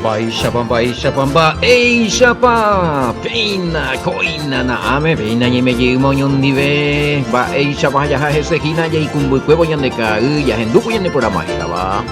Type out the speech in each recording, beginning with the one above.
Baisha bamba, eisha pa, peina, coina na ame, peina y me llevo yon nive, ba eisha pa ya ese gina ya y kumbu cuevo yan de ka, ya henduku yan de por amaya ba.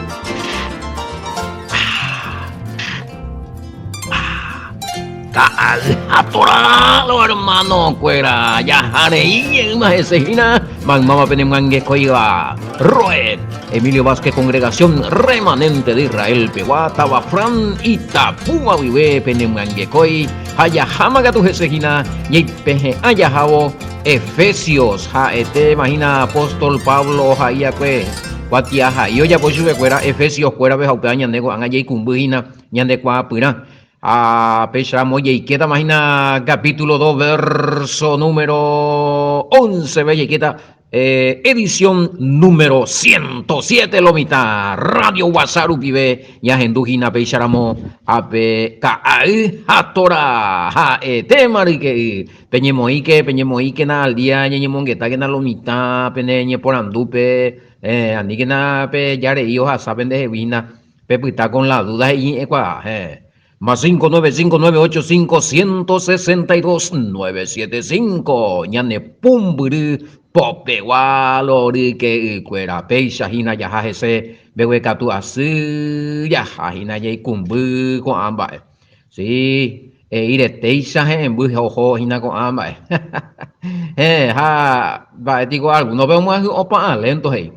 Atorado hermano cuera, ya harei más ese gina, man mama penemangue coiga, roet. Emilio Vázquez, Congregación Remanente de Israel, Pehuata, Bafran, Itapúa, Vive, Penemanguecoy, Hayahamaga, Jesegina, Yepeje, Ayahabo, Efesios, Jaete, imagina Apóstol Pablo, Hayakwe, Guatiaja, y oya, pues yo fuera Efesios, fuera Bejaupa, Ñandego, Angayay, Cumbuina, Ñandecua, Pura. A Pesha Moye y queda, imagina, capítulo 2, verso número 11, bella y queda. Edición número 107 Lomita Radio Wasaru Pibe ya Hendujina Peixaramo Ape Kaal Hatora Ha Temarique Peñemoike na al día Ñemongueta que na Lomita Peneñe por Andupe Aniguena Pe Yare Hijos saben de Jevina Pepita con la duda y Equa más 595985162 ñane pumburu popewal ori que cuera peisha hina ya jase bewe katu asu ya hina ya kumbu con amba sí ire teisha en bu hojo hina con amba ha va digo algo no veo más opa lento hey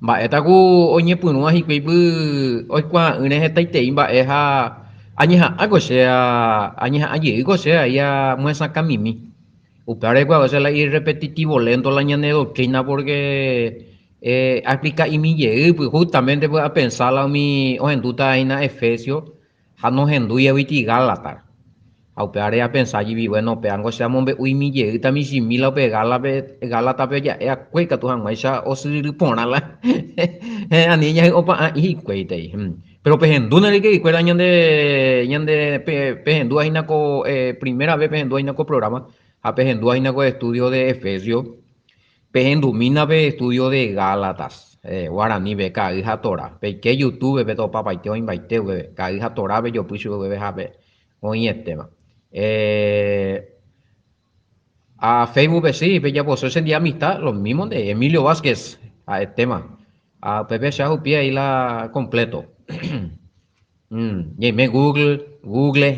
Mbak eta ku onye punua hi kwe bu oi kwa une he tai tei mbak ha anyi ha ago sea anyi ha aye go sea ya muesa kamimi upare kwa sea la ir repetitivo lento la ñane doctrina porque aplica y mi ye pues justamente voy a pensar la mi o en duta ina Efesio ha no hendu ya viti Gálatas au peare a pensar y bueno peango sea mombe ui mi ye tami si mila pe gala tape ya kwe ka tuhan maisha o si pona la ani ya opa i kwe te pero pe hendu na que kwe ñande pe hendu aina ko primera vez pe hendu aina ko programa a pe hendu aina ko estudio de Efesio pe hendu mina pe estudio de Gálatas guarani be ka hija tora pe que YouTube pe to papa yo invite we ka hija tora be yo puso we ha be oí el tema. A Facebook, sí, pues ya pues ese día amistad, los mismos de Emilio Vázquez, a el tema. A Pepe Shahupia ahí la completo. Y me Google,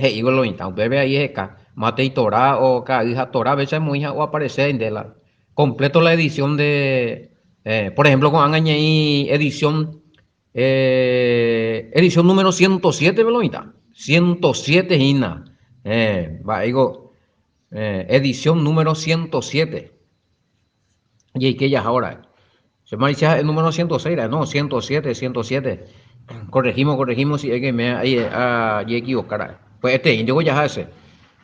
hey, igual lo intento, Pepe ahí es acá, Mate y Torah o acá, hija Torah, a veces muy o aparece en de la, completo la edición de, por ejemplo, con han añadido edición número 107, ¿lo 107 Ina. Digo, edición número 107. Y que ya ahora. Se me dice el número 106, no, 107. Corregimos si es que me hay equivocar. Pues yo voy a hacer.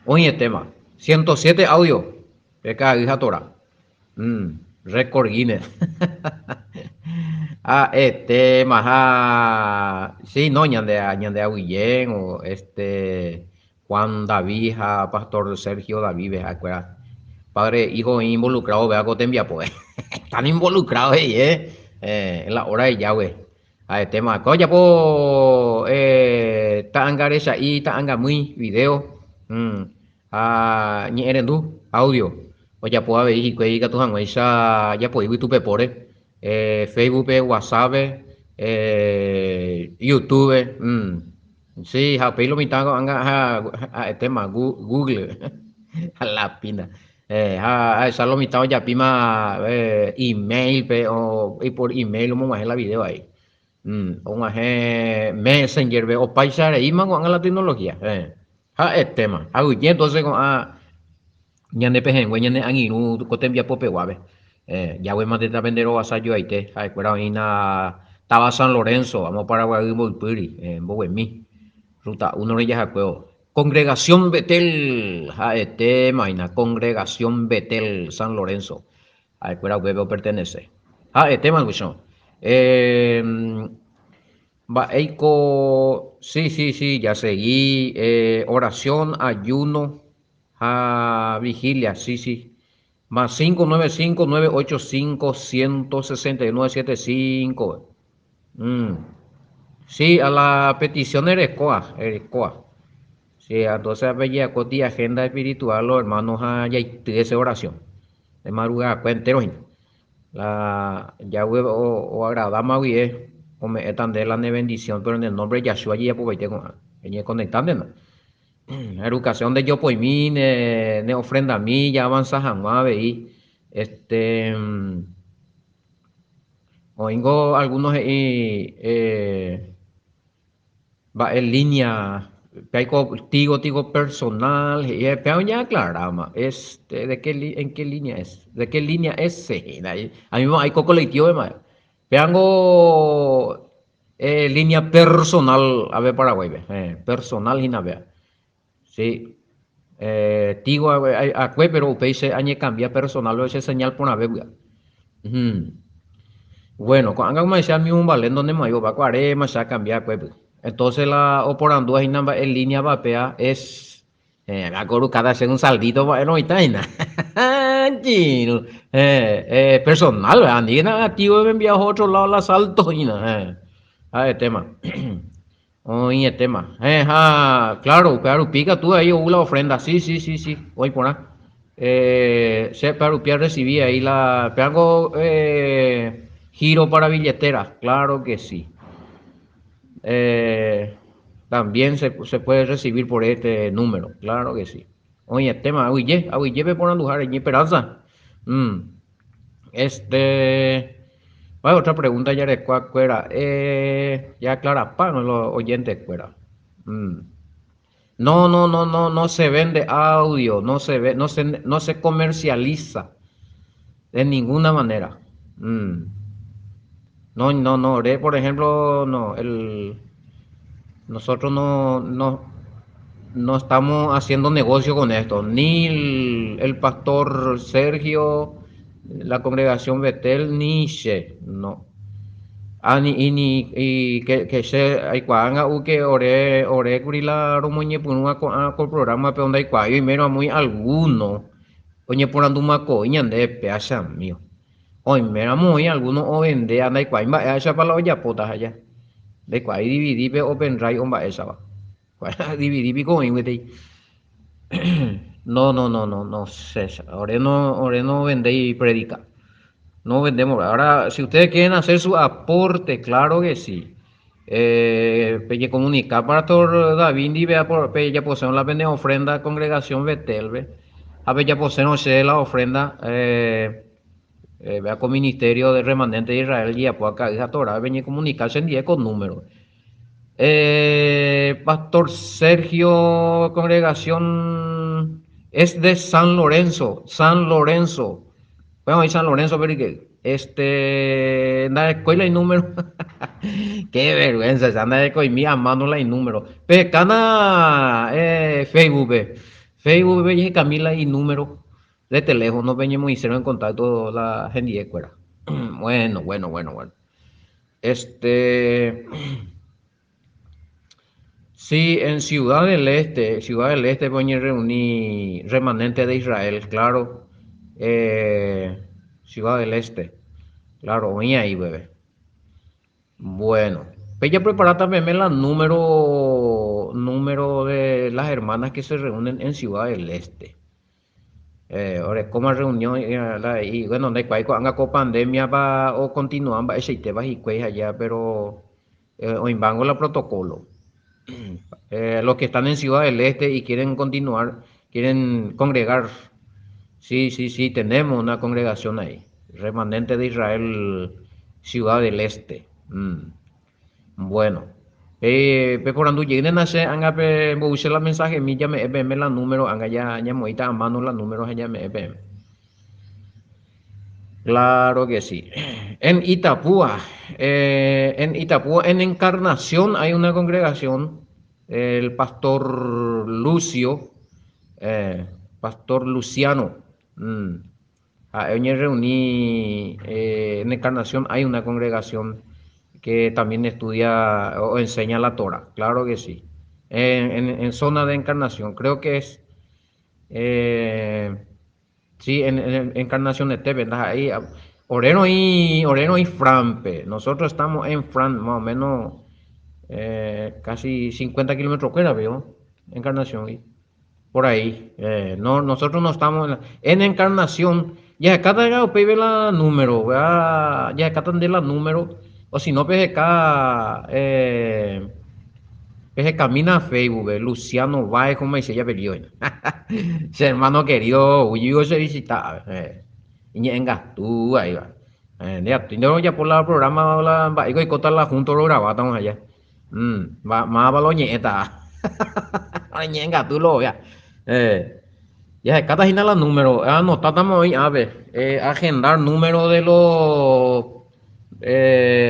Hoy el tema. 107 audio. Peca hija Tora. Record Guinness. Sí, no, ñande a Guillén o Juan David, Pastor Sergio David, acuerda. Padre, hijo involucrado, vea que te envía pues. Están involucrados en la hora de Yahweh. A tema, coya po tangaresha y tanga muy video. Ni erendu audio. Oya po a ver y que tu han ya po YouTube por Facebook, WhatsApp, YouTube. Sí, lo mitad el tema Google a la pina. Esa lo mitad ya pima email o y por email vamos a hacer la video ahí. Vamos a hacer Messenger o paisar ahí más con la tecnología. El tema. Entonces con ñande pejen güey ñande angiru cotem ya pope guave. Ya voy más de vender o vasallo ahí te. Ay, cuera ina estaba San Lorenzo, vamos para Guadalpuri, en Boguemí. Ruta 1 de Yajacueo. Congregación Betel, maina, Congregación Betel San Lorenzo. A cuera huevo pertenece. Tema, mucho. Eiko, sí, ya seguí. Oración, ayuno, vigilia, sí. Más 595-985-169-75. Sí, a la petición Erecoa, Erecoa. Sí, entonces había coti agenda espiritual, los hermanos ya esa oración. De madrugada, cuentero. La ya o agradamos o me etan de la bendición, pero en el nombre de Yahshua ya pues tengo conectando, ¿no? La educación de yo pues mi ne ofrenda a mí ya avanza jamás veí oigo algunos va en línea que hay contigo personal y pero ya aclaramos de qué en qué línea es de qué línea es sí, a mí hay colectivo de más veango línea personal a ver Paraguay personal y navea sí tigo a pero usted dice añe cambia personal o ese señal por una vez bueno, cuando me decía mi un valen donde me iba a cuare, me a cambiar pues. Entonces la operando ahí en línea vapea es me acuerdo cada hacer un saldito bueno y tal. Chino. Personal, ¿verdad? Ni nada, tío, me envía a otro lado la salto y nada. El tema. Oye, el tema. Claro, claro, pica tú ahí la ofrenda. Sí, sí, sí, sí. Voy por ahí. Se para recibí ahí la. Hago giro para billetera. Claro que sí. Eh, también se puede recibir por este número. Claro que sí. Oye, el tema. Oye, me ponen lugar en esperanza. Mm, este. Bueno, otra pregunta ya de cuál fuera. Ya clara, pan, los oyentes fuera. Mm. No, no, no, no, no se vende audio, no se ve, no se comercializa de ninguna manera. Mm. No, no, no, por ejemplo, no, nosotros no estamos haciendo negocio con esto, ni el pastor Sergio, la congregación Betel, ni She, no. Y que se hay cuanga u que ore curila romoñe punua con programa pe onda hay cuayo y mero muy alguno oñe por anduma coña de peasa mío hoy mera muy alguno o vende anda y cuayo va esa para la olla potas allá de cuayo dividí pe open drive on va esa va dividí pi con no no no no no sé ore no vende y predica. No vendemos. Ahora, si ustedes quieren hacer su aporte, claro que sí. Pelle comunicar para todo David y vea por pelle poseen la vende ofrenda congregación Betelve. A pelle poseen la ofrenda vea con ministerio de remanente de Israel y pues acá esa Torah venía comunicarse en día con números. Pastor Sergio, congregación es de San Lorenzo, San Lorenzo. Bueno, ahí San Lorenzo, pero que anda de escuela y número. Qué vergüenza, se anda de coimía amándola y número. Pecana Facebook, Facebook, ve Camila y número de teléfono, venimos y hicieron en contacto la gente de escuela. Bueno, bueno, bueno, bueno. Este. Sí, en Ciudad del Este, voy a reunir remanente de Israel, claro. Ciudad del Este, claro, voy ahí, bebé. Bueno, pues ya preparada también la número de las hermanas que se reúnen en Ciudad del Este. Ahora, como reunión, y bueno, de cuál anga con pandemia va o continúan, va ese te va y allá, pero hoy van la protocolo. Los que están en Ciudad del Este y quieren continuar, quieren congregar. Sí, sí, sí, tenemos una congregación ahí. Remanente de Israel, Ciudad del Este. Bueno. Pe por andu lleguen a hacer, anga pe buscar la mensaje, mi ya me la número, anga ya moita a mano la número, ya me EPM. Claro que sí. En Itapúa, en Encarnación hay una congregación, el pastor Lucio, pastor Luciano. Reuní, en Encarnación hay una congregación que también estudia o enseña la Torah, claro que sí. En zona de Encarnación, creo que es, eh, sí, en Encarnación de Tepe, ¿verdad? Ahí, Oreno y Frampe. Nosotros estamos en Fran, más o menos casi 50 kilómetros fuera, veo, Encarnación, y por ahí. No, nosotros no estamos en Encarnación, ya acá te ve la número, ¿verdad? Ya acá tendré la número, o si no, pues acá, pues camina a Facebook, Luciano Báez, como dice, ya perdió. Ese hermano querido, huyó se visita, y venga, tú, ahí va. Ya, ya por la programa, va a contar la junto, lo grabamos estamos allá. Más baloñeta. Ñenga, tú lo ya. Ya, cada gina los números. Anotamos ahí, a ver, agendar número de los.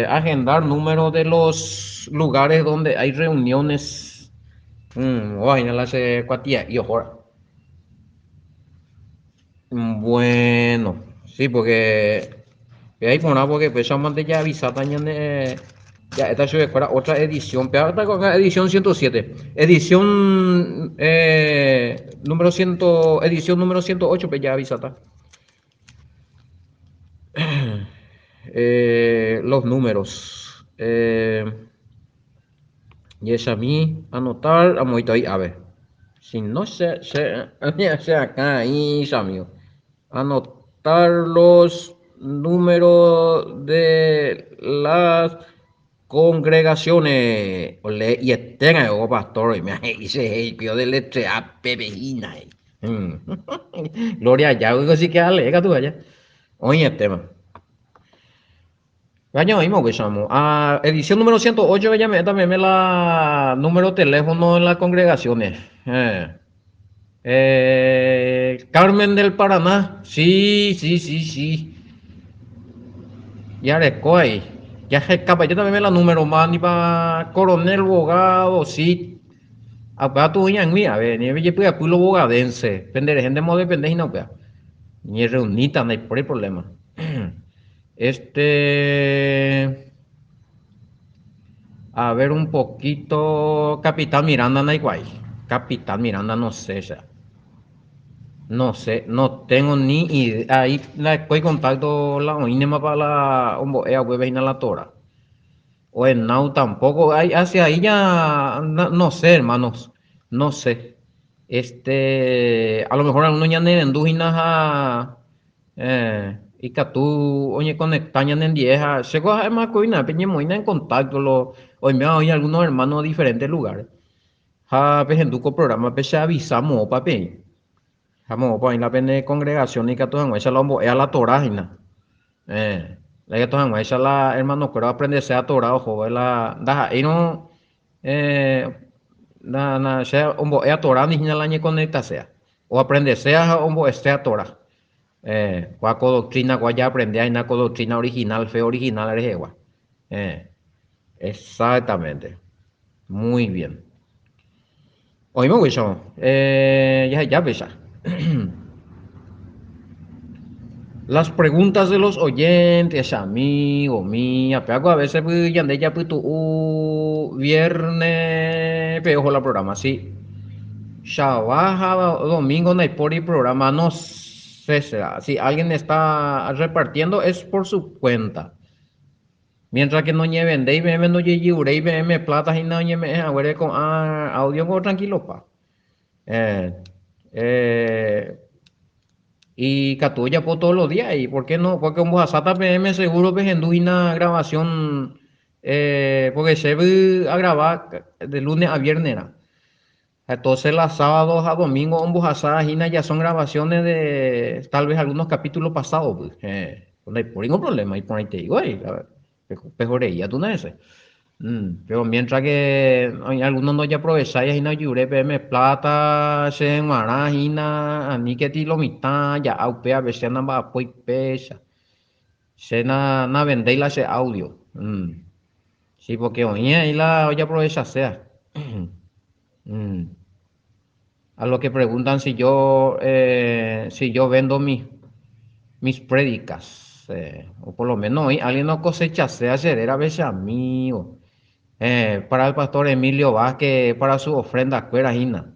Agendar número de los lugares donde hay reuniones. Bueno, las cuatía y ojo. Bueno, sí, porque ahí por nada, porque pensamos ya avisar también. Ya, esta es otra edición, pero esta con la edición 107. Edición número 100, edición número 108, pues ya avisata. Los números. Y es a mí anotar, vamos a ir a ver. Si no se acá, ahí, amigo. Anotar los números de las congregaciones. Ole, y tenga o pastor, y me dice, el pío de letra a pepejina. Gloria ya, algo así que alega tú allá. Oye, el tema. Vaya mismo que llamo. Edición número 108, ella me también me la número de teléfono en las congregaciones. Carmen del Paraná. Sí, sí, sí, sí. Ya recuerdo. Ya se escapa. Yo también me la número más ni para coronel abogado, sí. Acá tú en mí, a ver, ni me llevo a pueblo bogadense. Pende gente mo depende y no, pues. Ni reunita, no hay por el problema. Este. A ver un poquito. Capitán Miranda, no hay guay. Capitán Miranda, no sé, o sea. No sé, no tengo ni idea. Ahí la estoy contacto la oínema para la web en la tora. O en Now tampoco. Hacia ahí ya no sé, hermanos. No sé. A lo mejor algunos ya ne endúginas a y que tú oye conectañan en vieja. Llegó a más coina, peña moina en contacto lo hoy me hay algunos hermanos de diferentes lugares. Ha pues en tu programa pues avisamos papi. Vamos, pues en la pene congregación y que todos esa la torágina. La que todos esa la hermano quiero aprender a Torah ojo, la da y no sea Torah ni la ñe conecta sea. O aprender sea sea Torah. Cuaco doctrina ya aprender hay naco doctrina original, fe original eres igual. Exactamente. Muy bien. Oímos, güey, ya, pues ya. Las preguntas de los oyentes, amigo mía, pero a veces pues, ya ya pues tu viernes peor la programa, sí. Shabaja, domingo no hay por el programa, no sé, si alguien está repartiendo es por su cuenta. Mientras que no lleven de IBM, no lleve IBM plata y no lleve con audio con tranquilo pa. Eh, eh, y Catuya por todos los días. ¿Y por qué no? Porque un WhatsApp PM seguro que en una grabación, porque se va a grabar de lunes a viernes. ¿No? Entonces, los sábados a domingos, un WhatsApp ya son grabaciones de tal vez algunos capítulos pasados. Pues, no hay por ningún problema. Y por ahí te digo, pejoreía tú no es ese. Pero mientras que hay algunos no ya aprovecháis y no lloré PM plata se marajina ni que ti lo mitad ya aupe a veces nada más pues pesa se na vendéis la ese audio. Sí porque hoy ahí la ya aprovecha sea. Mm. A lo que preguntan si yo vendo mis prédicas o por lo menos hoy alguien no cosecha sea era a veces amigo. Para el pastor Emilio Vázquez, para su ofrenda, cuera Gina.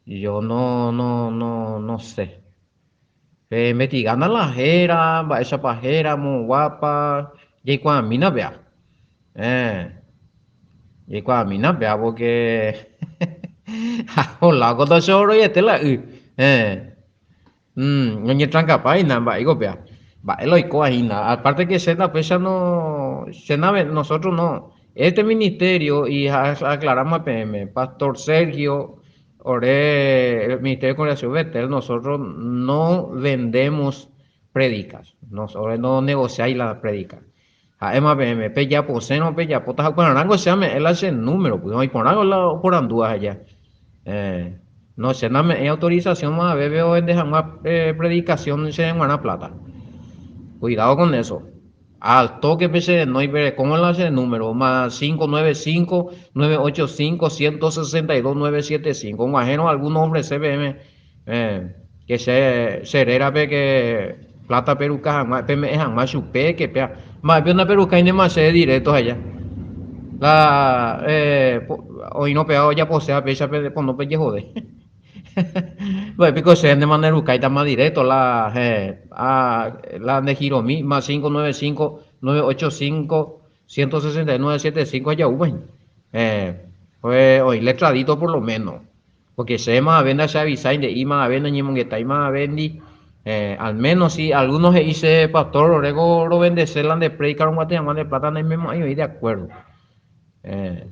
Y yo no sé. Investigando la jera, va esa pajera muy guapa. Y cuando mina vea. Eh, y cuando mina vea porque hola con todo choro y este la eh ñe tranca paina va digo vea va el hoy coajina aparte que sena pesa no sena nosotros no este ministerio y aclaramos a PM Pastor Sergio Ore el Ministerio de Congregación Betel nosotros no vendemos prédicas nosotros no negociáis las prédicas además PM ya poseno ya potas con arango se llama él hace número pues no hay por algo la por andúas allá eh, no sé, no me autorización más veo en dejar más predicación se en Guana Plata. Cuidado con eso. Al toque pese no hay ver cómo le hace el número más 595 985 162 975 un ajeno a algún hombre CBM que se serera pe que plata peruca jamás pm jamás chupe que pea más bien una peruca y más se directos allá la hoy no pegado ya posea pecha por no pe jode. Pues pico se de manera ucaita más directo la de Hiromi más 595 985 169 75 allá uben. Pues hoy letradito por lo menos. Porque se más venda se avisa de y más venda ni mongueta y más vendi. Al menos si algunos dice pastor orego lo bendecerlan de predicar un guatemala de plata no mismo ahí de acuerdo. Eh,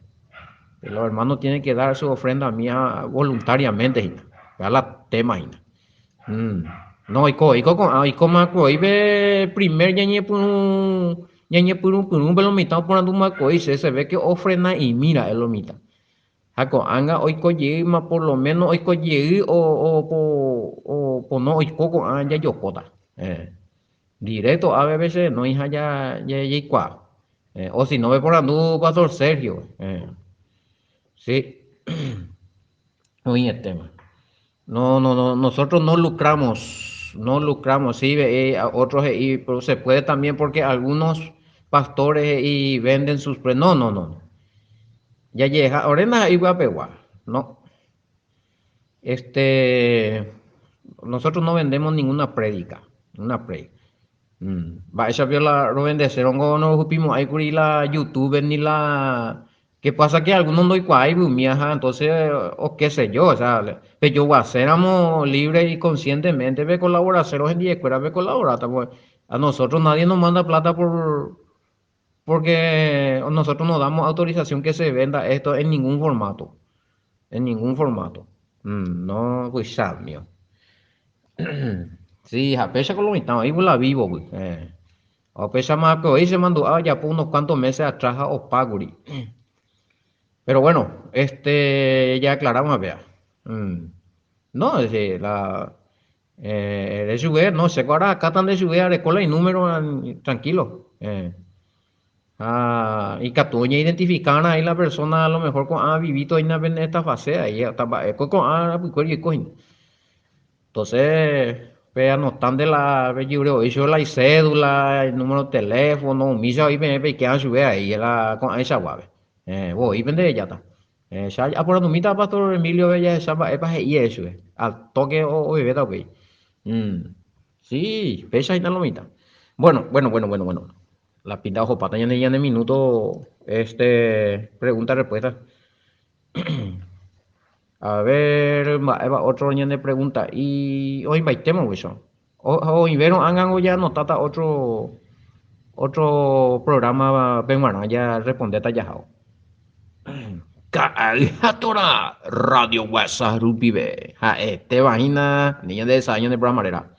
los hermanos tienen que dar su ofrenda mía voluntariamente, hija. Vea la tema, hija. Mm. No, iko más ve primer ñañe por un velomita por anduma se ve que ofrenda y mira el lomita. Jaco anga oiko llegue más por lo menos oiko llegue o no oiko con anja yokota. Directo a veces no hija ya icua. O si no ve por andu pastor Sergio. Sí. Oye, el tema. No, nosotros no lucramos, no lucramos, sí, a otros, pero se puede también porque algunos pastores y venden sus no. Ya llega, orena y guapegua, no. Nosotros no vendemos ninguna prédica, una prédica. Va, esa viola lo vende, no supimos, hay que la YouTube ni la ¿qué pasa? Que algunos no hay cuay, entonces, o qué sé yo, o sea, pero yo voy a ser libre y conscientemente de colaborar, ceros en 10 escuelas de colaborar, pues, a nosotros nadie nos manda plata porque nosotros no damos autorización que se venda esto en ningún formato. No, pues, mío. Sí, a pesar con lo mismo, ahí la vivo, güey. A pesar más que hoy se mandó ya por unos cuantos meses atrás a Opaguri. Pero bueno, ya aclaramos, vea. No, es decir, de subir, no sé, ahora acá están de subir a la escuela y número tranquilo. Y Catuña identifican ahí la persona a lo mejor con vivido en esta fase, ahí estaba, pues, entonces, pues anotan de la, yo hizo la cédula, el número de teléfono, misa ahí me quedan subir ahí, con esa guave. Voy, vende ya está. Por tu mitad, Pastor Emilio Bella, esa es para y eso, al toque o bebé, ok. Mm, sí, fecha y tal lo mitad. Bueno. La pinta ojo pata ya en el minuto, pregunta-respuesta. A ver, otro ñan de pregunta. Y hoy baitemos eso. Hoy vieron angan ya no tata otro programa penguana ya responde tallajao. Aljatora Radio WhatsApp Rupibe. Vagina, niña de esa año de programarera.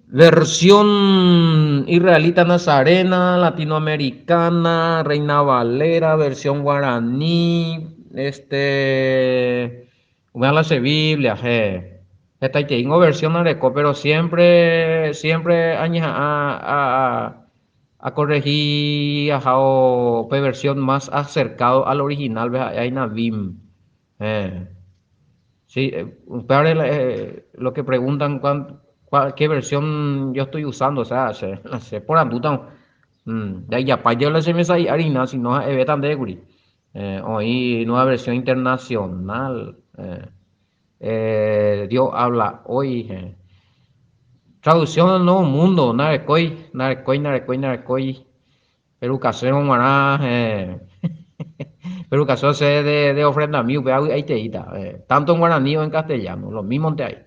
Versión israelita nazarena, latinoamericana, Reina Valera, versión guaraní, una la Biblia, esta y tengo versión areco, pero siempre a corregir versión más acercado al original, hay una BIM. Sí, lo que preguntan qué versión yo estoy usando, o sea, se por andutan. De ahí ya para yo les me sai harina, si no tan de guri. Hoy nueva versión internacional. Dios habla hoy. Traducción del Nuevo Mundo, narecoy. Perú casero maná. Pero caso ese de ofrenda mío, ahí te ita, tanto en guaraní o en castellano, lo mismo te hay.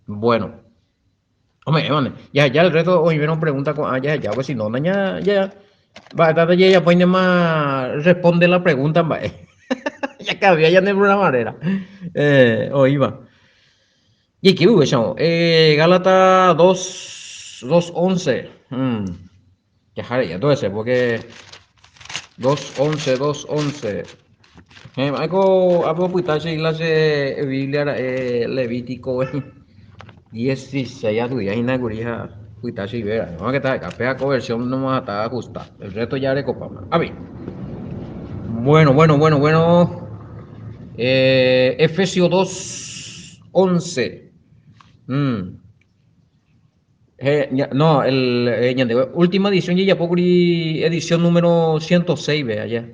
Bueno, hombre, ya el resto hoy vieron pregunta con ya, pues si no, ya, va, ya pues más responde la pregunta, va. Ya cabía ya de alguna manera. Hoy va. Y aquí hubo, chamo, Gálata 2:11. Ya, jare, ya todo ese, porque 2:11. Algo puitache y clase Biblia Levítico 16 ya tu ya inaugurija puitache y vera. No que está capea conversión no más está ajustada. El resto ya le copamos. A ver. Bueno. Efesios 2:11. Mm. No, última edición y ya poco edición número 106 ve allá.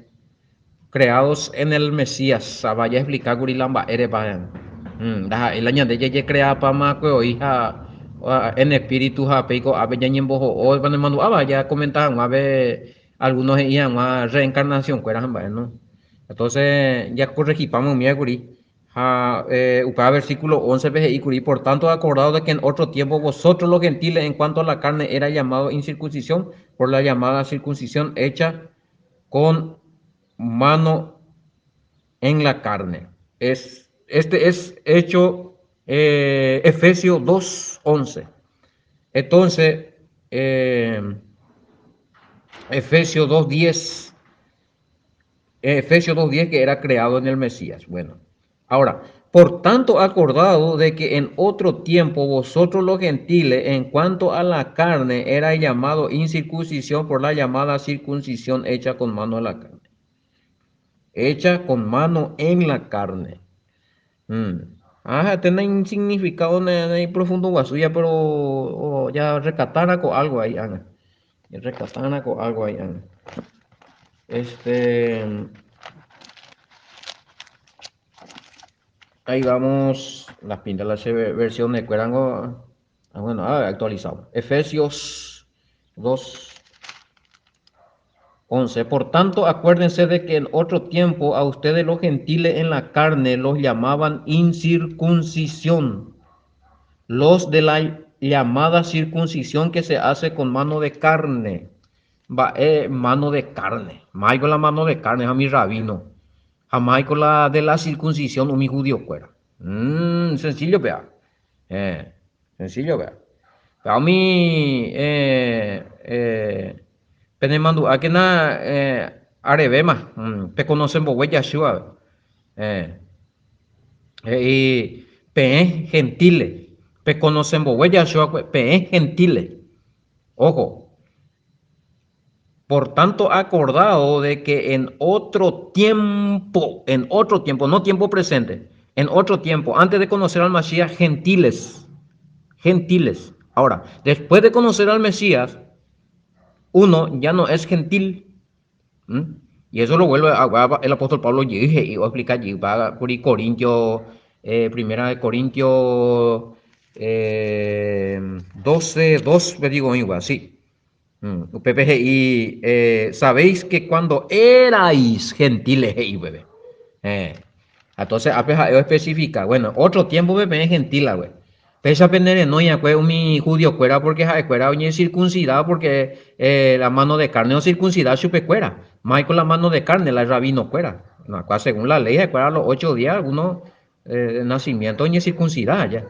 Creados en el Mesías, vaya a explicar Gurilamba, Erebayan. El año de Yeye crea Pama, hija en espíritu, Peico, Abe Yañembojo, o van mando, ya comentaban, Abe, algunos iban a reencarnación, ¿no? Entonces, ya corregimos, mira, Guri. Upa versículo 11 y Curi, por tanto acordado de que en otro tiempo vosotros los gentiles en cuanto a la carne era llamado incircuncisión por la llamada circuncisión hecha con mano en la carne. Este es hecho Efesios 2:11. Entonces, eh, Efesios 2:10, Efesios 2:10 que era creado en el Mesías. Bueno, ahora, por tanto, acordado de que en otro tiempo vosotros los gentiles, en cuanto a la carne, era llamado incircuncisión por la llamada circuncisión hecha con mano en la carne. Hecha con mano en la carne. Tiene un significado profundo guasuya, pero ya rescatara con algo ahí, Ana. Rescatara con algo ahí, Ana. Ahí vamos, las pintas, la versión de Cuerango, bueno, actualizado. Efesios 2:11. Por tanto, acuérdense de que en otro tiempo a ustedes los gentiles en la carne los llamaban incircuncisión. Los de la llamada circuncisión que se hace con mano de carne. Mano de carne. Más con la mano de carne a mi rabino. Jamás con la de la circuncisión un mi judío fuera. Sencillo, vea. Sencillo, vea. A mí, penemandu, a que na, arebema, pe conocen bo huella shua, y pe gentile, pe conocen bo huella shua, pe gentile. Ojo, por tanto, acordado de que en otro tiempo, no tiempo presente, en otro tiempo, antes de conocer al Mesías, gentiles. Ahora, después de conocer al Mesías, uno ya no es gentil. Y eso lo vuelve el apóstol Pablo y va a explicar allí, va por Corintios, primera de Corintios 12:2, me digo igual, sí. PPGI, sabéis que cuando erais gentiles, bebé. Entonces, especifica, bueno, otro tiempo bebé es gentil, güey. Pesa penere no ya fue mi judío cuera porque cuera oye circuncidado porque la mano de carne o circuncidada chupe cuera. Más con la mano de carne la rabino cuera. No, según la ley cuera a los 8 días algunos de nacimiento oye circuncidada ya.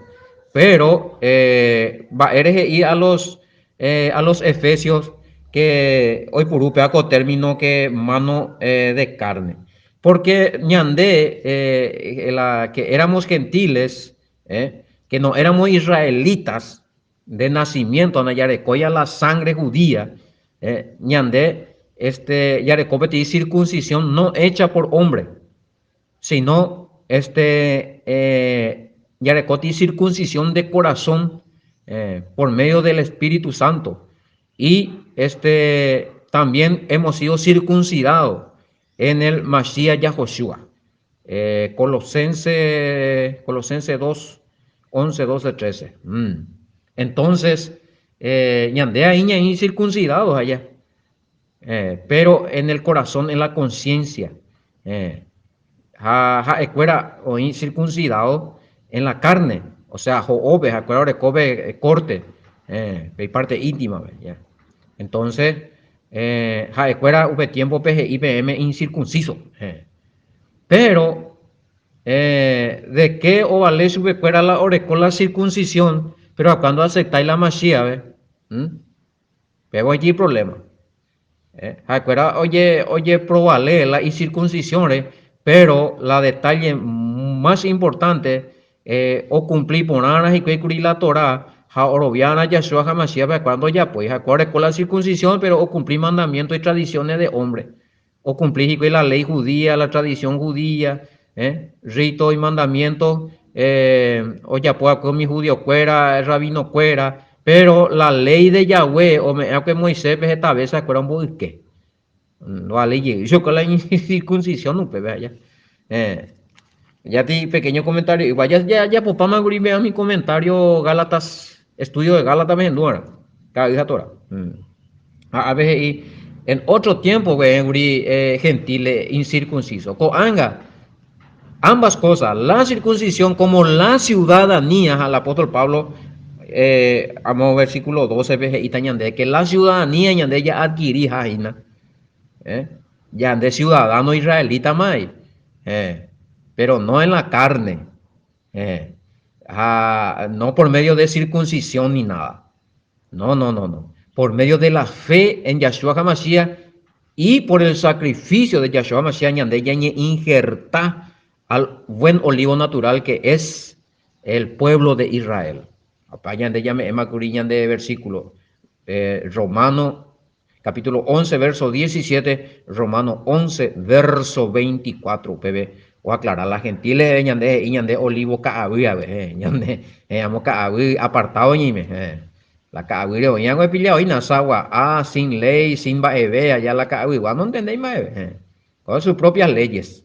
Pero eres ir a los efesios que hoy por upeaco término que mano de carne. Porque ñandé, que éramos gentiles, que no éramos israelitas de nacimiento, yarecoya la sangre judía, ñandé, yarecopeti circuncisión no hecha por hombre, sino yarecoti circuncisión de corazón por medio del Espíritu Santo. Y también hemos sido circuncidados en el Mashiach Yahoshua. Colosense 2:11, 12, 13. Entonces, ñandea iña y circuncidados allá. Pero en el corazón, en la conciencia. Eh, escuera o incircuncidado en la carne, o sea, joobe, escuera de cobe corte, de parte íntima, ya. Entonces, escuera v tiempo PG IPM incircunciso, pero de qué o vale su escuera la ore con la circuncisión, pero cuando aceptáis la Mashiach, ¿ve? Pero allí problema. Acuerda, oye, probale la incircuncisión, pero la detalle más importante, o cumplir por anas y que la Torah, ja orobiana Yahshua Hamashiach, cuando ya pues, acuerde con la circuncisión, pero o cumplir mandamientos y tradiciones de hombre, o cumplir con la ley judía, la tradición judía, ritos y mandamientos, o ya pues, con mi judío fuera, el rabino fuera, pero la ley de Yahweh, o me que Moisés, esta vez se acuerda un poco que no vale, yo con la circuncisión, no, pues, vea, ya. Eh, ya ti pequeño comentario, igual ya, papá me vea mi comentario, Gálatas, estudio de Gálatas, me endura, cada hija tora. A veces, y en otro tiempo, güey, gentile, incircunciso, coanga, ambas cosas, la circuncisión como la ciudadanía, al apóstol Pablo, vamos versículo 12, y tañande, que la ciudadanía ñande ya adquirí, jaina, ya de ciudadano israelita más, pero no en la carne, eh, no por medio de circuncisión ni nada, no, por medio de la fe en Yahshua HaMashiach y por el sacrificio de Yahshua HaMashiach, ñande ya injerta al buen olivo natural que es el pueblo de Israel. Apañan de llame emacurillan de versículo, Romano capítulo 11, verso 17, Romano 11, verso 24, pb. O aclarar la gentiles, ñande olivo caabí, ñande, amo caabí apartado ñime, la caabí, oñan pillado y nasagua, sin ley, sin baebe, allá la caabí, no entendéis más, con sus propias leyes,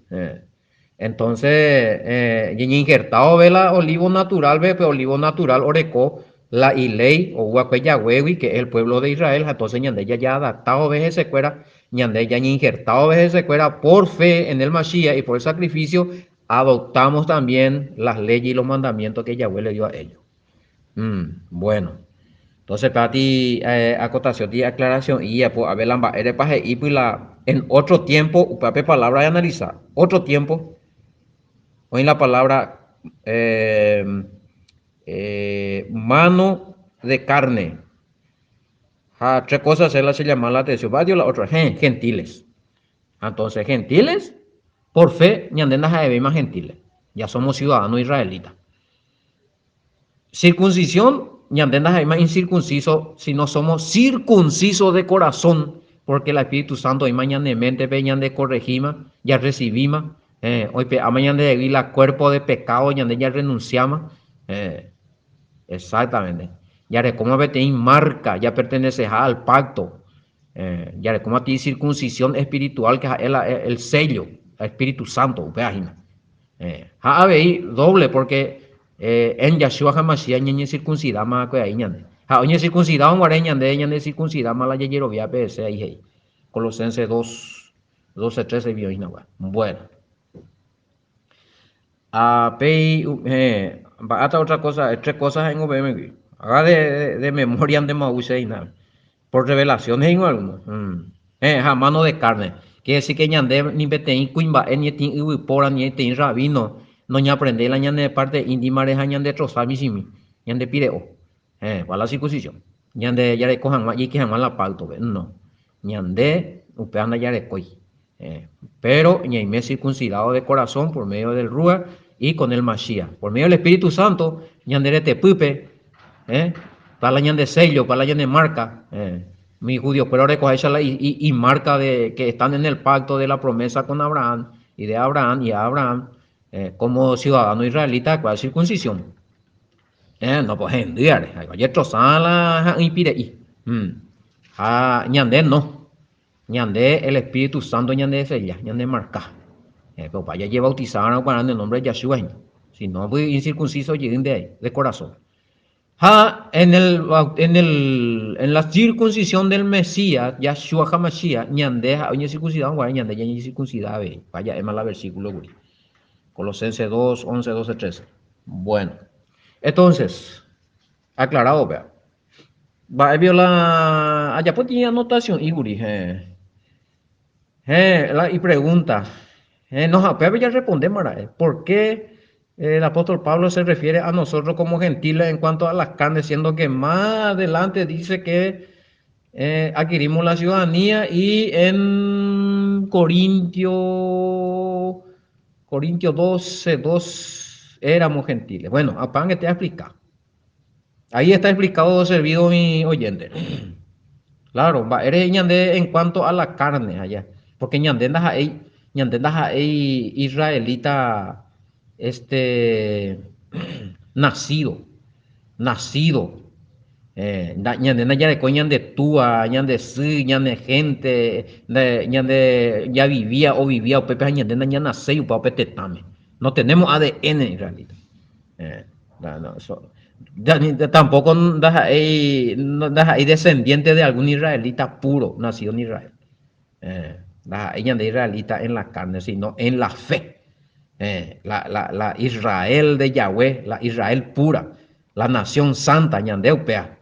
entonces, injertado ve la olivo natural, ve, pues olivo natural orecó la ley o Yahweh, que es el pueblo de Israel, entonces ñande ya adaptado ve ese cuera, ñande ya injertado ve ese cuera por fe en el Mashiach y por el sacrificio, adoptamos también las leyes y los mandamientos que Yahweh le dio a ellos. Bueno, entonces para ti, acotación y aclaración, y ya pues a ver la y pues en otro tiempo, para palabra de analizar, otro tiempo. Hoy la palabra mano de carne. Tres cosas se llaman la atención. La otra, gentiles. Entonces, gentiles, por fe, ñandenas a más gentiles. Ya somos ciudadanos israelitas. Circuncisión, ñandenas a más incircunciso, si no somos circuncisos de corazón, porque el Espíritu Santo, y mañana de mente, peñan de corregima, ya recibimos. Hoy mañana de la cuerpo de pecado, ya renunciamos. Exactamente. Ya de cómo te marca, ya perteneces al pacto. Ya de cómo a ti circuncisión espiritual, que es el sello, el Espíritu Santo, página. Doble, porque en Yahshua Hamashiach ñe circuncidada más que ahí ñande. Oye circuncidado en guareña ñande circuncidada más la yeyero vía PS ahí. Colosenses 2, 12, 13 vio y bueno. Hasta otra cosa, tres cosas en UVM. Haga de memoria de Mauseina. Por revelaciones en algunos. A mano de carne. Quiere decir que ñande ni betein cuimba ni tin ubipora ni tin rabino. No ña aprende la ñande de parte íntima de ñande trozar misimi. Ñande pireo. Para la circuncisión. Ñande ya de cojan más y que jamás la palto. No. Ñande upeanda ya de coi. Pero ñaime circuncidado de corazón por medio del Rúa y con el Mashiach. Por medio del Espíritu Santo, ñandere te pupe, para la ñande sello, para la ñande marca, mi judío, pero recogerla y marca de que están en el pacto de la promesa con Abraham y de Abraham y a Abraham, como ciudadano israelita, con la circuncisión. No, pues en día, ayer trozala y pide y. Ñande no. Ñande el Espíritu Santo ñande sella, ñande marca. Pero para allá bautizar en el nombre de Yahshua. Si no, voy incircunciso lleguen de corazón. En la circuncisión del Mesías, Yahshua HaMashiach, ñandeja, oye circuncidado, guay, ñande, ya circuncidado, vaya, es más la versículo, güey. Colosenses 2, 11, 12, 13. Bueno, entonces, aclarado, vea. Va, viola, allá pues tiene anotación, Iguri, y pregunta, no, pero ya responde, Mara, ¿por qué el apóstol Pablo se refiere a nosotros como gentiles en cuanto a las carnes, siendo que más adelante dice que adquirimos la ciudadanía y en Corintios 12, 2 éramos gentiles? Bueno, apagan que te explica. Ahí está explicado, servido mi oyente. Claro, va, eres ñande en cuanto a la carne allá, porque ñande ndaja hay israelita, este, nacido, nacido, ñande na ya de coña de túa, ñande sí, ñande gente, ñande ya vivía o vivía, o pepe ñande na ya nace, o pepe tetame. No tenemos ADN israelita. Eh, no, no, tampoco das ahí descendiente de algún israelita puro, nacido en Israel. Ella de israelita en la carne, sino en la fe. La Israel de Yahweh, la Israel pura, la nación santa, ñandeupea.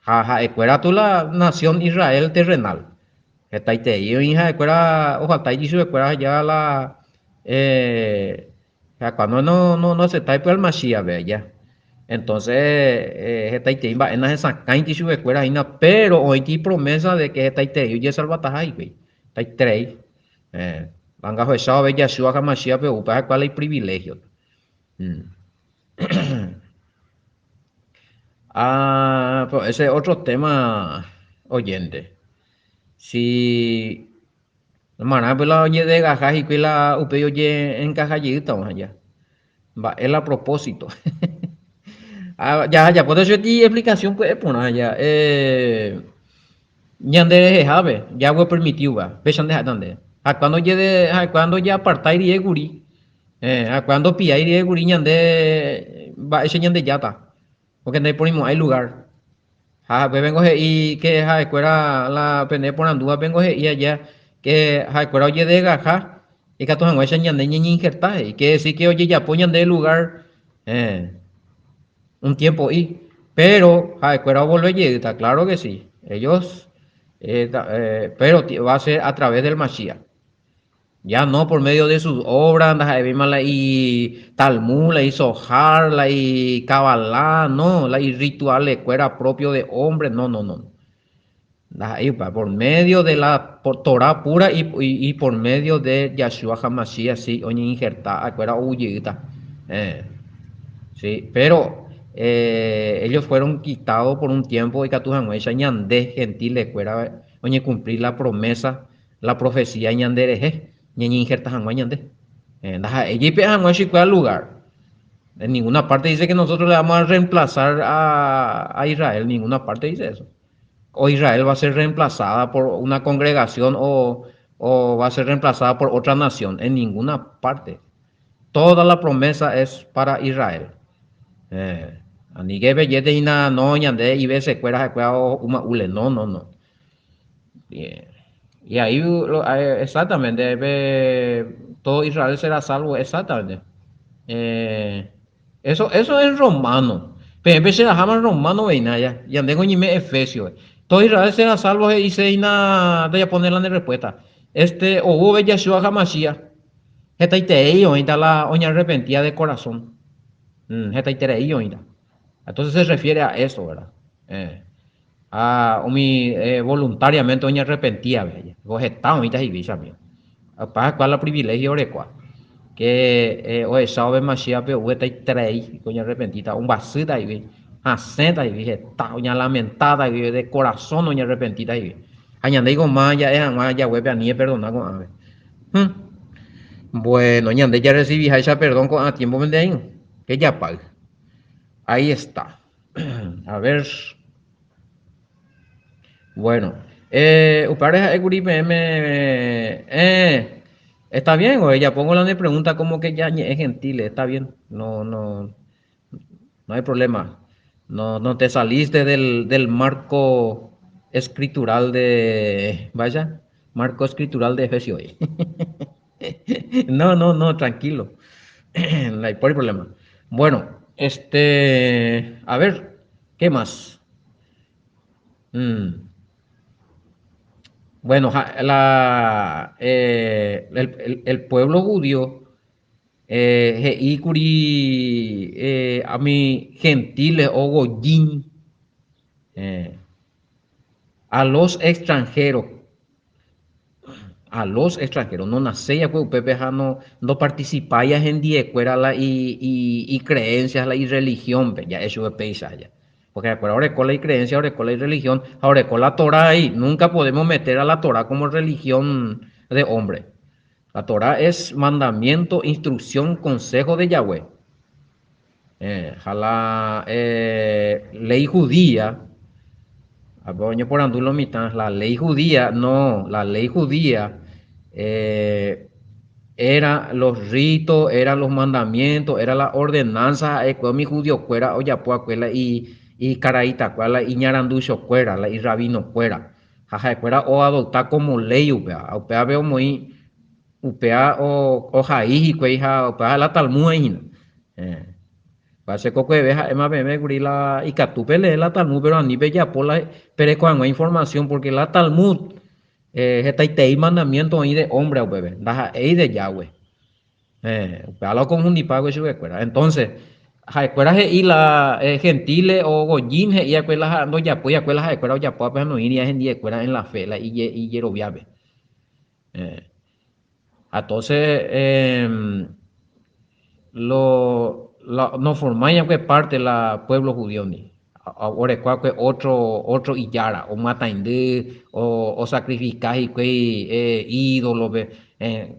Jaja, ecuera tú la nación Israel terrenal. Etaite, y hija, ecuera, ojalá y dice ecuera ya la, cuando no se está por el Mashiach, ve ya. Entonces, esta itemba en esa cainte su escuela pero hoy tiene promesa de que esta ite y salvataja ahí, güey. Esta trei. Van a juezar ve Yeshua HaMashiach, pero para cuál hay privilegio. Mm. Pues ese es otro tema oyente. Si Mara pues la oye de gajas y que la upe oye en caja estamos allá. Va, es a propósito. Ya, por eso ti explicación pues poner allá. Ñande jabe, ya fue permitido va. Pesan de dónde. A cuando llegue, a cuando ya apartar y guri. A cuando pilla y guri ñande va ese ñande ya está. Porque no hay por hay lugar. Pues vengo y que cuera la pene por andúa vengo y allá que cuera oye de gaja y que todos ese ñande ñi injerta y que sí que oye ya poñan de lugar un tiempo y pero cuera volver está claro que sí. Ellos pero va a ser a través del Mashiach. Ya no por medio de sus obras, y Talmud, y Sohar, y Kabbalah, no, y rituales, fuera propio de hombre, no, no, no. Por medio de la Torah pura y por medio de Yahshua HaMashiach, sí, oye, injerta, fuera huyita. Sí, pero ellos fueron quitados por un tiempo y Catujanguecha ñandé gentiles fuera oye cumplir la promesa, la profecía ñandereje, ñeñi injerta jangua ñandé. Ella jangua al lugar. En ninguna parte dice que nosotros le vamos a reemplazar a Israel, en ninguna parte dice eso. O Israel va a ser reemplazada por una congregación o va a ser reemplazada por otra nación, en ninguna parte. Toda la promesa es para Israel. Ani que bellete ina no ñande y ve secuelas uma ule, no, no, no. Y ahí exactamente todo Israel será salvo, exactamente. Eh, eso es romano. Pero se la llama romano veina ya. Y ande con Efesio. Todo Israel será salvo y se ina de ponerla en respuesta. O hubo Yeshua Hamashiach. Esta ite ahorita la oña arrepentida de corazón. Esta ite ahorita. Entonces se refiere a eso, ¿verdad? Voluntariamente doña arrepentía, ¿verdad? Vos estás ahorita y visa mío. Para cuál el privilegio de cuál. Que o sabe Mashiach pero está ahí tres, doña arrepentida, un vasita y vi. Senta y vi, está doña lamentada y vi de corazón doña arrepentida y vi. Añadigo más ya vuelve a ni perdonar con ave. Bueno, ñande ya recibí esa perdón con a tiempo de ahí, que ya pague. Ahí está. A ver. Bueno, pareja está bien, o ella pongo la de pregunta como que ya es gentil, está bien, no hay problema, No te saliste del marco escritural marco escritural de Efesios. No, tranquilo. No hay por problema. Bueno, a ver, ¿qué más? Mm, Bueno, el pueblo judío, a mi gentiles o goyín, eh, a los extranjeros, no nace ya pues Pepe ja no participáis en diecuera y creencias la y religión, ya eso es peisa ya. Porque ahora con la y creencia, ahora con la y religión, ahora con la Torah ahí, nunca podemos meter a la Torah como religión de hombre. La Torah es mandamiento, instrucción, consejo de Yahweh. Ley judía, por andulo mitad, la ley judía, no, la ley judía eh, era los ritos, eran los mandamientos, era la ordenanza, mi judío cuera, oya cuela y caraíta cuela y ñaranducho cuera, y rabino cuera. Jaja cuera o adoptar como ley, upea veo muy upea o jaihi cueija upea la talmud ahí. Pase coco de veja, ema beme guri la y catupele la Talmud, pero a ni bella por la pero cuando información porque la Talmud está y mandamiento ahí de hombre o bebé, daja ahí de Yahweh. A lo conjuntipago eso escuela. Entonces, ja escuela y la gentile o goyin y escuela no ya pues escuela escuela ya pues no iría en día escuela en la fe la y yerobiabe. Eh, entonces no formáis que parte la pueblo judío ni ahora que otro illara o matainde o sacrificáis y que ídolo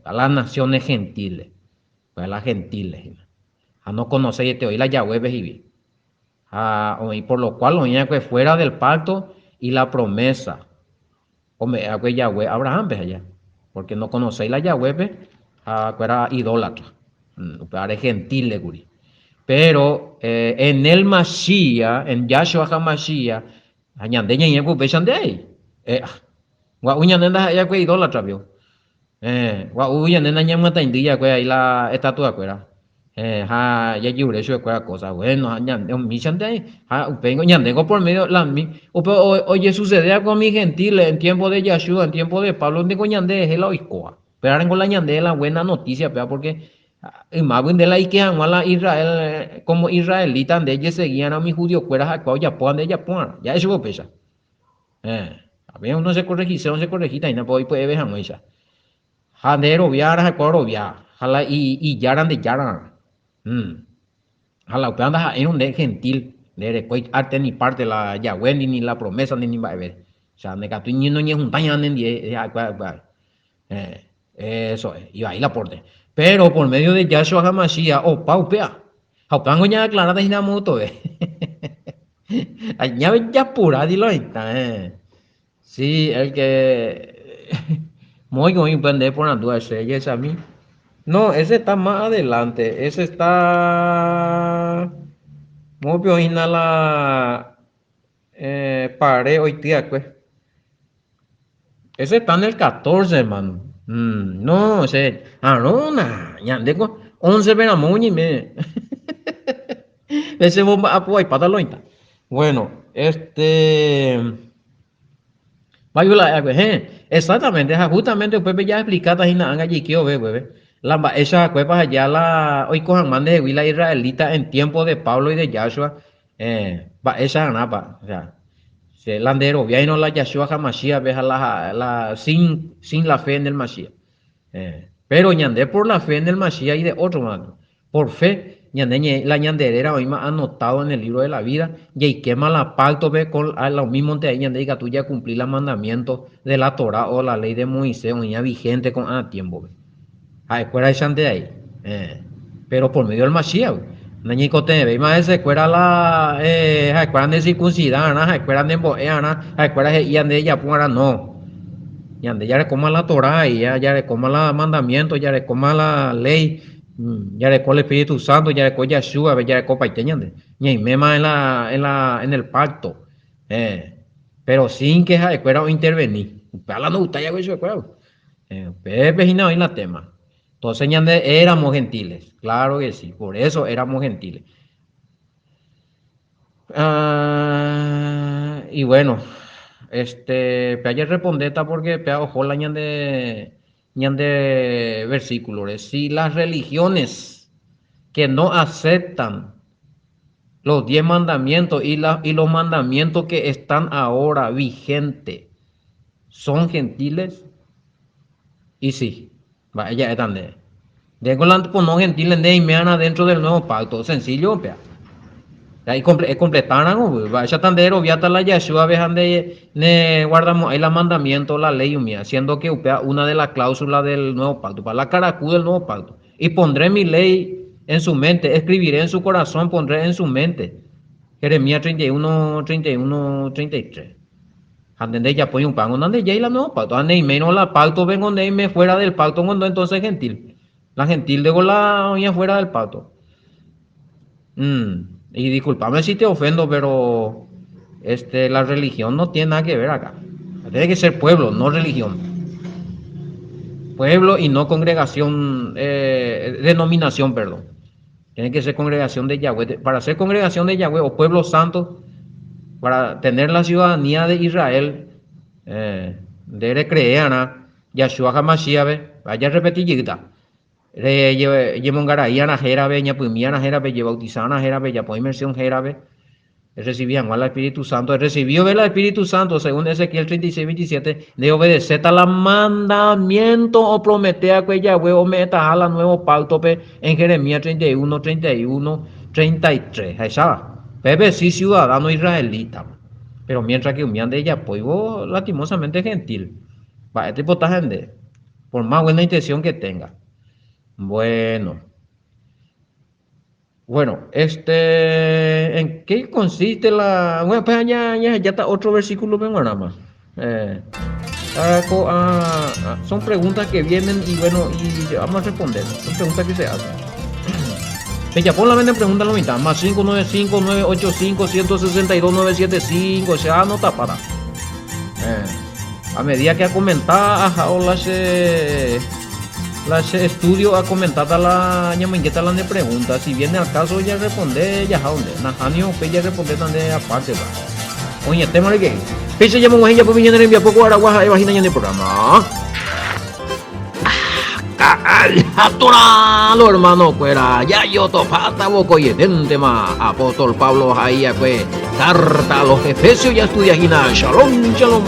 a las naciones gentiles pues a las gentiles a no conocéis este hoy la Yahweh vejibi y por lo cual oía que fuera del pacto y la promesa hombre a que Yahweh Abraham ve allá porque no conocéis la Yahweh a que era idólatra para gentiles guri. Pero en el Mashiach, en Yahshua HaMashiach, añade ñe pues besan de ahí. Wa uña nenda ya que idólatra vio. Wa uña nenda ña mata indilla que ahí la estatua cuera. Ya yure eso es cosa. Bueno, ñande mi de ahí. Vengo ñandengo por medio la mi. Oye, sucedía con mi gentiles en tiempo de Yahshua, en tiempo de Pablo, tengo ñande es la oicoa. Pero ahora con la ñande la buena noticia, porque imagen de la Ikea, la Israel, como israelitas de ellos seguían a mis judíos, fuera a ya puedan de ella puedan, ya eso pesa. A ver, uno se corregía, uno se corregía, y no puede ver a Moisés. Jandero viara, a cuadro viara, jala y yaran de yaran. Jala, upean da en un de gentil, de después arte ni parte la Yahweh ni la promesa ni va a ver. O sea, me cato y no ni juntan en eso es, y ahí la porte. Pero por medio de Yahshua HaMashiach, o paupea. Haupango ya aclara de Hinamoto, Allá ya pura, dilo ahí está, Sí, el que. Muy pendejo por la duda, ese es a mí. No, ese está más adelante. Ese está. Muy bien, la. Paré hoy día, pues. Ese está en el 14, hermano. No, ese. Arona, ya tengo 11 veramoñi, me. Ese bomba apoy para lointa. Bueno, exactamente, justamente después ya explicada y nada allí que bebé. Esas cuevas allá hoy cojan man de la israelita en tiempo de Pablo y de Yahshua, esa napa, o sea, se landero, ya no la Yahshua Hamashiach, veja sin la fe en el Mashiach. Pero ñandé por la fe en el Mashiach y de otro mano. Por fe, la ñanderera hoy más anotado en el libro de la vida. Y quema la pacto ve con los mismos de ahí ñande que tú ya cumplir los mandamientos de la Torah o la ley de Moisés, o ya vigente con tiempo. Fuera de ahí. Pero por medio del Mashiach. Nañico te ve más ese fuera fuera de circuncidar, fuera de emboear, fuera de ella fuera no. Ya le coma la Torah y ya le coma los mandamientos, ya le coma la ley, Ya recó el Espíritu Santo, ya recó Yeshua, ya recó Paiteñande, y mema en el pacto. Pero sin que Jaecuera intervenir. Pala no gusta ya eso Pepe y no en la tema. Entonces ñande éramos gentiles, claro que sí, por eso éramos gentiles. Y bueno, ayer respondeta porque pea ojo la ñande versículos. Si las religiones que no aceptan los 10 mandamientos y los mandamientos que están ahora vigentes son gentiles, y sí, vaya, están de con pues no gentiles de meana dentro del nuevo pacto, sencillo, pea. Ahí completaran, vaya tandero, viata la Yeshua, vejan de ne guardamos ahí la mandamiento, la ley mía, siendo que upea una de las cláusulas del nuevo pacto, para la caracú del nuevo pacto. Y pondré mi ley en su mente, escribiré en su corazón, pondré en su mente. Jeremías 31, 31, 33. Ande ya pone un pan, donde ya y la nuevo pacto, ande y menos la pacto, vengo de me fuera del pacto, cuando entonces gentil. La gentil de la oña fuera del pacto. Y discúlpame si te ofendo, pero la religión no tiene nada que ver acá. Tiene que ser pueblo, no religión. Pueblo y no congregación, denominación, perdón. Tiene que ser congregación de Yahweh. Para ser congregación de Yahweh o pueblo santo, para tener la ciudadanía de Israel, de creer, Yahshua HaMashiach, vaya a repetir, Yemongaraíana Jerabe, Ñapumíana Jerabe, Yebautizana Jerabe, Yapo inmersión Jerabe, recibían al Espíritu Santo, recibió el Espíritu Santo, según Ezequiel 36, 27, de obedecer a la mandamiento o prometer que Yahweh o meta a la nuevo pacto en Jeremías 31, 31, 33. Ahí estaba. Pepe sí ciudadano israelita, pero mientras que humían de ella, pues vos lastimosamente gentil. Va, este tipo gente, por más buena intención que tenga. Bueno, ¿en qué consiste la? Bueno, pues ya está otro versículo, vengo nada más. Son preguntas que vienen y bueno, y vamos a responder. Son preguntas que se hacen. Ya pon la mente pregunta la mitad, más 595-985-162-975, o sea, no para. A medida que ha comentado, las estudio a comentar la ñamangueta la de preguntas. Si viene al caso ya responde ya dónde. Najanio ya responde tan de aparte va. Oye, tema de qué. ¿Qué se llama ella por viña en envía poco araguaja imagina en el programa? Aturalo hermano fuera ya yo topata boco y el tema apóstol Pablo ahí fue carta a los Efesios ya estudia Shalom, shalom.